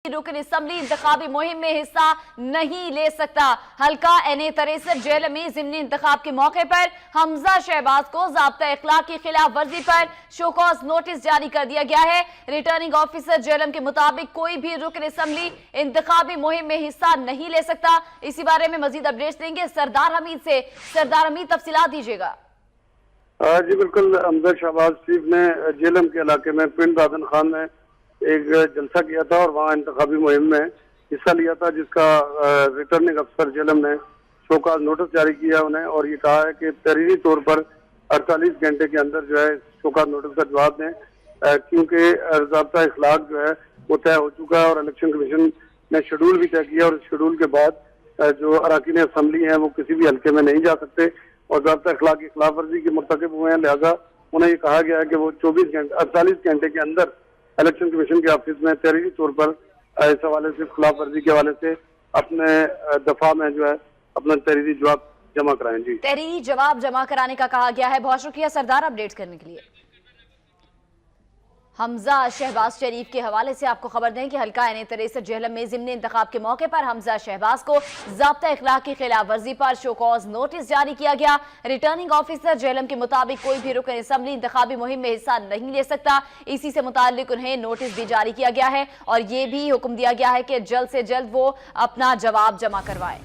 रुकन असम्बली इंतखाबी मुहिम में हिस्सा नहीं ले सकता। हल्का NA-63 जेल में ज़िमनी इंतखाब के मौके पर हमजा शहबाज को ज़ाब्ता इखलाक की खिलाफ वर्जी पर शोकॉज नोटिस जारी कर दिया गया है। रिटर्निंग ऑफिसर जेलम के मुताबिक कोई भी रुकन असम्बली इंतखाबी मुहिम में हिस्सा नहीं ले सकता। इसी बारे में मजीद अपडेट्स देंगे सरदार हमीद से। सरदार हमीद, तफसीलात दीजिएगा। जी बिल्कुल, हमजा शहबाज शरीफ ने जेलम के इलाके में पिंड दादन खान में एक जलसा किया था और वहाँ इंतखाबी मुहिम में हिस्सा लिया था, जिसका रिटर्निंग अफसर जेलम ने शोकॉज नोटिस जारी किया उन्हें और ये कहा है कि तहरीरी तौर पर 48 घंटे के अंदर जो है शोकॉज नोटिस का जवाब दें, क्योंकि ज़ाब्ता इखलाक जो है वो तय हो चुका है और इलेक्शन कमीशन ने शेड्यूल भी तय किया और इस शेड्यूल के बाद जो अरकान असम्बली हैं वो किसी भी हल्के में नहीं जा सकते और ज़ाब्ता इखलाक की खिलाफ वर्जी के मुर्तकिब हुए हैं। लिहाजा उन्हें ये कहा गया है कि वो 48 घंटे के अंदर इलेक्शन कमीशन के ऑफिस में तहरीरी तौर पर इस हवाले से खिलाफ वर्जी के हवाले से अपने दफा में जो है अपना तहरीरी जवाब जमा कराएं। जी, तहरीरी जवाब जमा कराने का कहा गया है। बहुत शुक्रिया सरदार अपडेट करने के लिए। हमजा शहबाज शरीफ के हवाले से आपको खबर दें कि हल्का NA-63 जेहलम में ज़िमनी इंतखाब के मौके पर हमजा शहबाज को ज़ाब्ता इखलाक की खिलाफ वर्जी पर शोकॉज नोटिस जारी किया गया। रिटर्निंग ऑफिसर जेहलम के मुताबिक कोई भी रुकन असम्बली इंतखाबी मुहिम में हिस्सा नहीं ले सकता। इसी से मुताल्लिक उन्हें नोटिस भी जारी किया गया है और ये भी हुक्म दिया गया है कि जल्द से जल्द वो अपना जवाब जमा करवाएं।